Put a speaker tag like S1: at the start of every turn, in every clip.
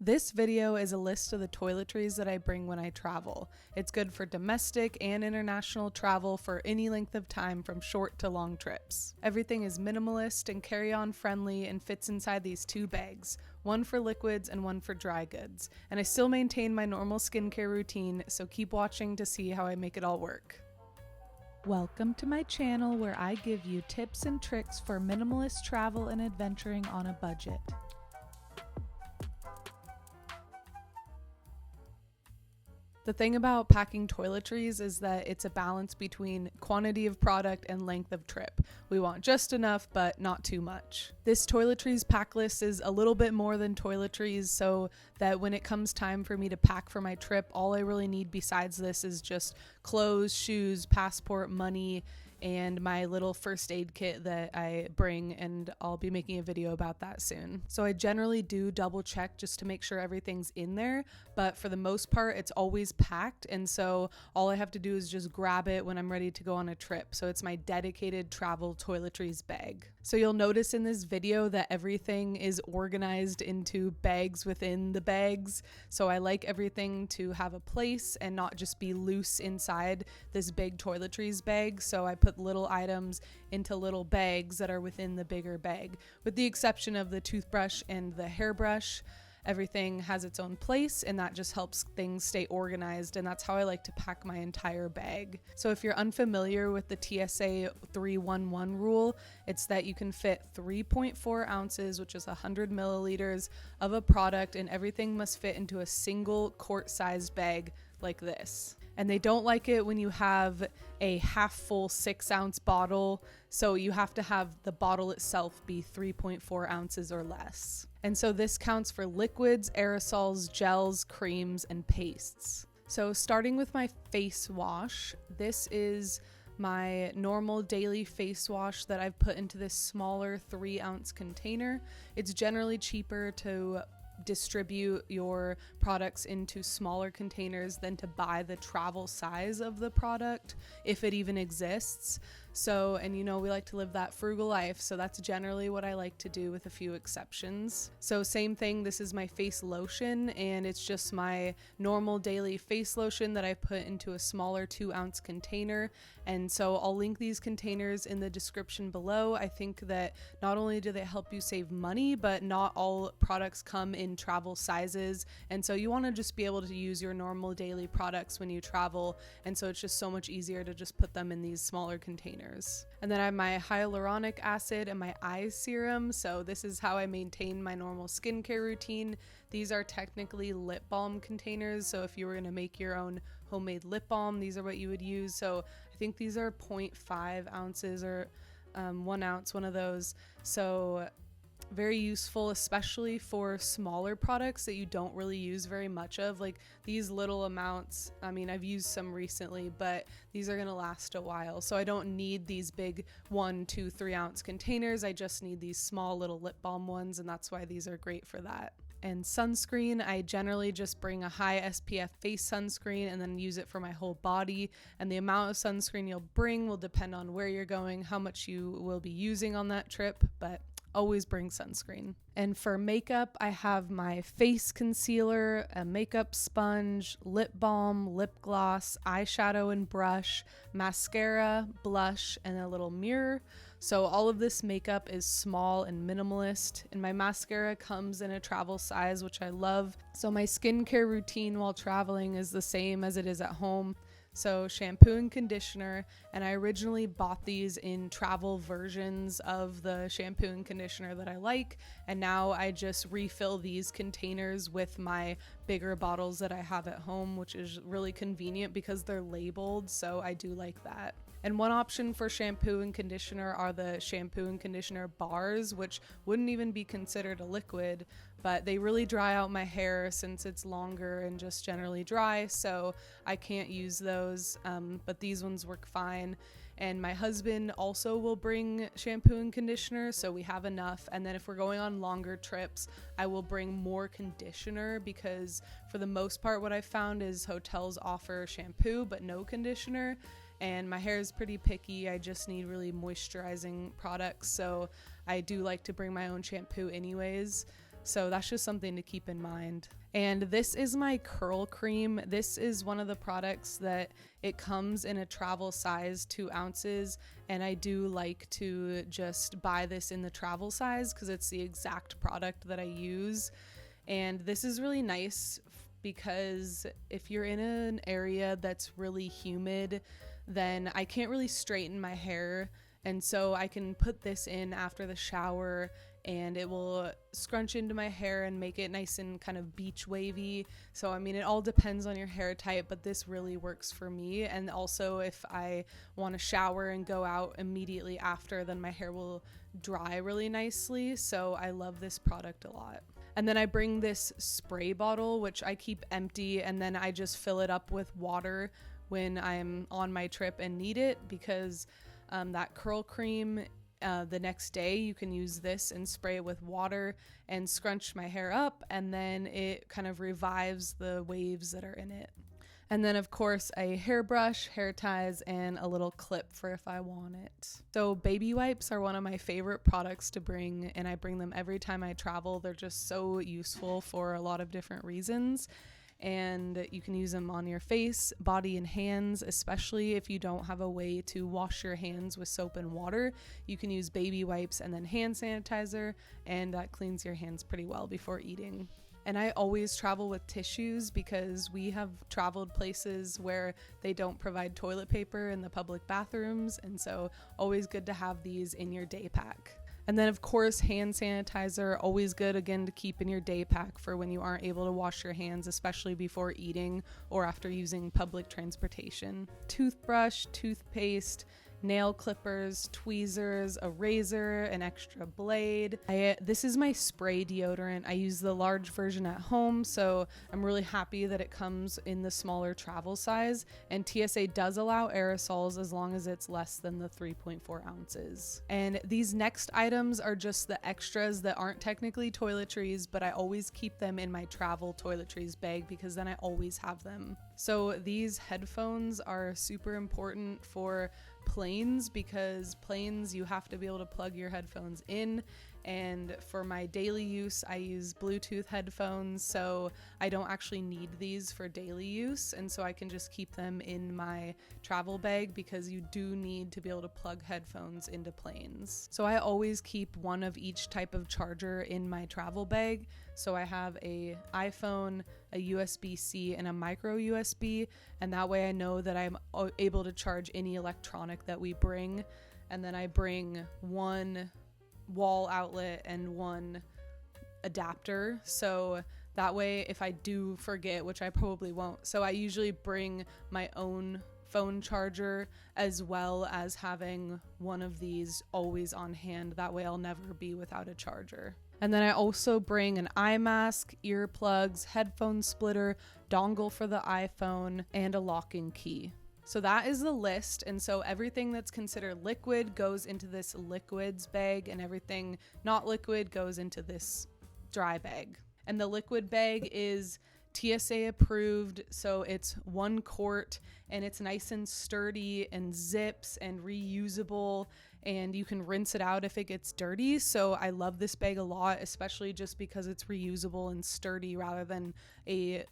S1: This video is a list of the toiletries that I bring when I travel. It's good for domestic and international travel for any length of time from short to long trips. Everything is minimalist and carry-on friendly and fits inside these 2 bags, one for liquids and one for dry goods. And I still maintain my normal skincare routine, so keep watching to see how I make it all work. Welcome to my channel where I give you tips and tricks for minimalist travel and adventuring on a budget. The thing about packing toiletries is that it's a balance between quantity of product and length of trip. We want just enough, but not too much. This toiletries pack list is a little bit more than toiletries, so that when it comes time for me to pack for my trip, all I really need besides this is just clothes, shoes, passport, money, and my little first aid kit that I bring, and I'll be making a video about that soon. So I generally do double check just to make sure everything's in there, but for the most part it's always packed, and so all I have to do is just grab it when I'm ready to go on a trip. So it's my dedicated travel toiletries bag. So you'll notice in this video that everything is organized into bags within the bags. So I like everything to have a place and not just be loose inside this big toiletries bag. So I put little items into little bags that are within the bigger bag. With the exception of the toothbrush and the hairbrush, everything has its own place, and that just helps things stay organized, and that's how I like to pack my entire bag. So if you're unfamiliar with the TSA 311 rule, it's that you can fit 3.4 ounces, which is 100 milliliters of a product, and everything must fit into a single quart-sized bag like this. And they don't like it when you have a half full 6-ounce bottle, so you have to have the bottle itself be 3.4 ounces or less. And so this counts for liquids, aerosols, gels, creams, and pastes. So starting with my face wash, this is my normal daily face wash that I've put into this smaller 3-ounce container. It's generally cheaper to distribute your products into smaller containers than to buy the travel size of the product, if it even exists. So, and you know, we like to live that frugal life, so that's generally what I like to do with a few exceptions. So same thing, this is my face lotion, and it's just my normal daily face lotion that I put into a smaller 2-ounce container. And so I'll link these containers in the description below. I think that not only do they help you save money, but not all products come in travel sizes, and so you want to just be able to use your normal daily products when you travel, and so it's just so much easier to just put them in these smaller containers. And then I have my hyaluronic acid and my eye serum. So this is how I maintain my normal skincare routine. These are technically lip balm containers, so if you were going to make your own homemade lip balm, these are what you would use. So I think these are 0.5 ounces or 1 ounce, one of those. So very useful, especially for smaller products that you don't really use very much of. Like these little amounts, I mean, I've used some recently, but these are going to last a while. So I don't need these big 1, 2, 3 ounce containers. I just need these small little lip balm ones, and that's why these are great for that. And sunscreen, I generally just bring a high SPF face sunscreen and then use it for my whole body. And the amount of sunscreen you'll bring will depend on where you're going, how much you will be using on that trip, but always bring sunscreen. And for makeup, I have my face concealer, a makeup sponge, lip balm, lip gloss, eyeshadow and brush, mascara, blush, and a little mirror. So all of this makeup is small and minimalist, and my mascara comes in a travel size, which I love. So my skincare routine while traveling is the same as it is at home. So shampoo and conditioner, and I originally bought these in travel versions of the shampoo and conditioner that I like, and now I just refill these containers with my bigger bottles that I have at home, which is really convenient because they're labeled, so I do like that. And one option for shampoo and conditioner are the shampoo and conditioner bars, which wouldn't even be considered a liquid, but they really dry out my hair since it's longer and just generally dry, so I can't use those, but these ones work fine. And my husband also will bring shampoo and conditioner, so we have enough. And then if we're going on longer trips, I will bring more conditioner, because for the most part what I've found is hotels offer shampoo but no conditioner. And my hair is pretty picky. I just need really moisturizing products, so I do like to bring my own shampoo anyways. So that's just something to keep in mind. And this is my curl cream. This is one of the products that it comes in a travel size, 2 ounces. And I do like to just buy this in the travel size because it's the exact product that I use. And this is really nice because if you're in an area that's really humid, then I can't really straighten my hair. And so I can put this in after the shower and it will scrunch into my hair and make it nice and kind of beach wavy. So, I mean, it all depends on your hair type, but this really works for me. And also if I want to shower and go out immediately after, then my hair will dry really nicely. So I love this product a lot. And then I bring this spray bottle, which I keep empty, and then I just fill it up with water when I'm on my trip and need it, because that curl cream, the next day you can use this and spray it with water and scrunch my hair up, and then it kind of revives the waves that are in it. And then of course a hairbrush, hair ties, and a little clip for if I want it. So baby wipes are one of my favorite products to bring, and I bring them every time I travel. They're just so useful for a lot of different reasons. And you can use them on your face, body, and hands, especially if you don't have a way to wash your hands with soap and water. You can use baby wipes and then hand sanitizer, and that cleans your hands pretty well before eating. And I always travel with tissues because we have traveled places where they don't provide toilet paper in the public bathrooms, and so always good to have these in your day pack. And then of course hand sanitizer, always good again to keep in your day pack for when you aren't able to wash your hands, especially before eating or after using public transportation. Toothbrush, toothpaste, nail clippers, tweezers, a razor, an extra blade. This is my spray deodorant. I use the large version at home, so I'm really happy that it comes in the smaller travel size, and TSA does allow aerosols as long as it's less than the 3.4 ounces. And these next items are just the extras that aren't technically toiletries, but I always keep them in my travel toiletries bag because then I always have them. So these headphones are super important for planes, because planes you have to be able to plug your headphones in, and for my daily use I use Bluetooth headphones, so I don't actually need these for daily use, and so I can just keep them in my travel bag because you do need to be able to plug headphones into planes. So I always keep one of each type of charger in my travel bag. So I have a iPhone, a USB-C, and a micro USB, and that way I know that I'm able to charge any electronic that we bring. And then I bring one wall outlet and one adapter, so that way if I do forget, which I probably won't, so I usually bring my own phone charger as well as having one of these always on hand. That way I'll never be without a charger. And then I also bring an eye mask, earplugs, headphone splitter, dongle for the iPhone, and a locking key. So that is the list, and so everything that's considered liquid goes into this liquids bag, and everything not liquid goes into this dry bag. And the liquid bag is TSA approved, so it's 1 quart, and it's nice and sturdy and zips and reusable, and you can rinse it out if it gets dirty. So I love this bag a lot, especially just because it's reusable and sturdy rather than a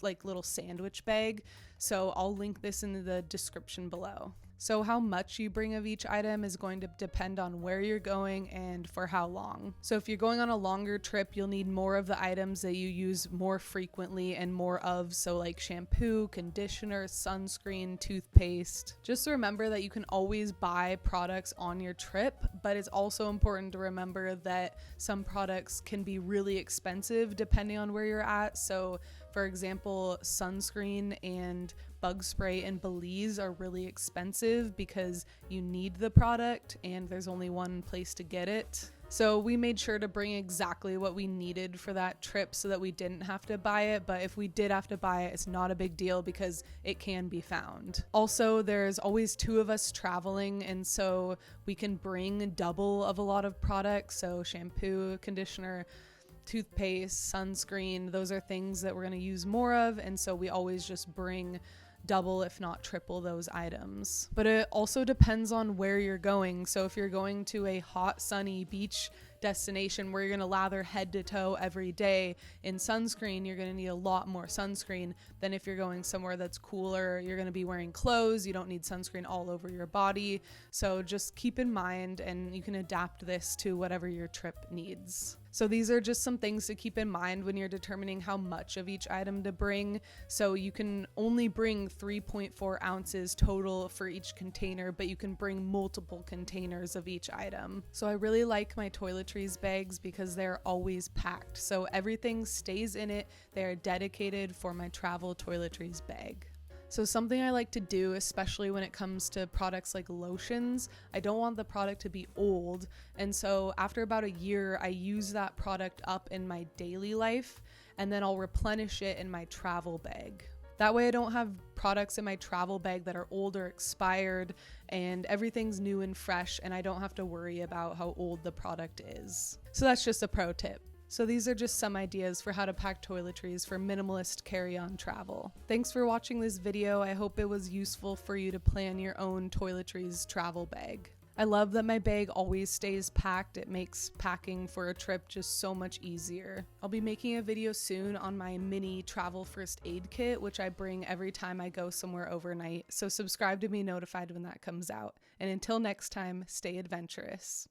S1: like little sandwich bag. So I'll link this in the description below. So how much you bring of each item is going to depend on where you're going and for how long. So if you're going on a longer trip, you'll need more of the items that you use more frequently and more of, so like shampoo, conditioner, sunscreen, toothpaste. Just remember that you can always buy products on your trip, but it's also important to remember that some products can be really expensive depending on where you're at. So for example, sunscreen and bug spray in Belize are really expensive because you need the product and there's only one place to get it. So we made sure to bring exactly what we needed for that trip so that we didn't have to buy it. But if we did have to buy it, it's not a big deal because it can be found. Also, there's always 2 of us traveling, and so we can bring double of a lot of products. So shampoo, conditioner, toothpaste, sunscreen, those are things that we're going to use more of, and so we always just bring double if not triple those items. But it also depends on where you're going. So if you're going to a hot sunny beach destination where you're going to lather head to toe every day in sunscreen, you're going to need a lot more sunscreen than if you're going somewhere that's cooler. You're going to be wearing clothes. You don't need sunscreen all over your body. So just keep in mind, and you can adapt this to whatever your trip needs. So these are just some things to keep in mind when you're determining how much of each item to bring. So you can only bring 3.4 ounces total for each container, but you can bring multiple containers of each item. So I really like my Toiletries bags because they're always packed. So everything stays in it. They are dedicated for my travel toiletries bag. So something I like to do, especially when it comes to products like lotions, I don't want the product to be old. And so after about a year, I use that product up in my daily life, and then I'll replenish it in my travel bag. That way I don't have products in my travel bag that are old or expired, and everything's new and fresh, and I don't have to worry about how old the product is. So that's just a pro tip. So these are just some ideas for how to pack toiletries for minimalist carry-on travel. Thanks for watching this video. I hope it was useful for you to plan your own toiletries travel bag. I love that my bag always stays packed. It makes packing for a trip just so much easier. I'll be making a video soon on my mini travel first aid kit, which I bring every time I go somewhere overnight. So subscribe to be notified when that comes out. And until next time, stay adventurous.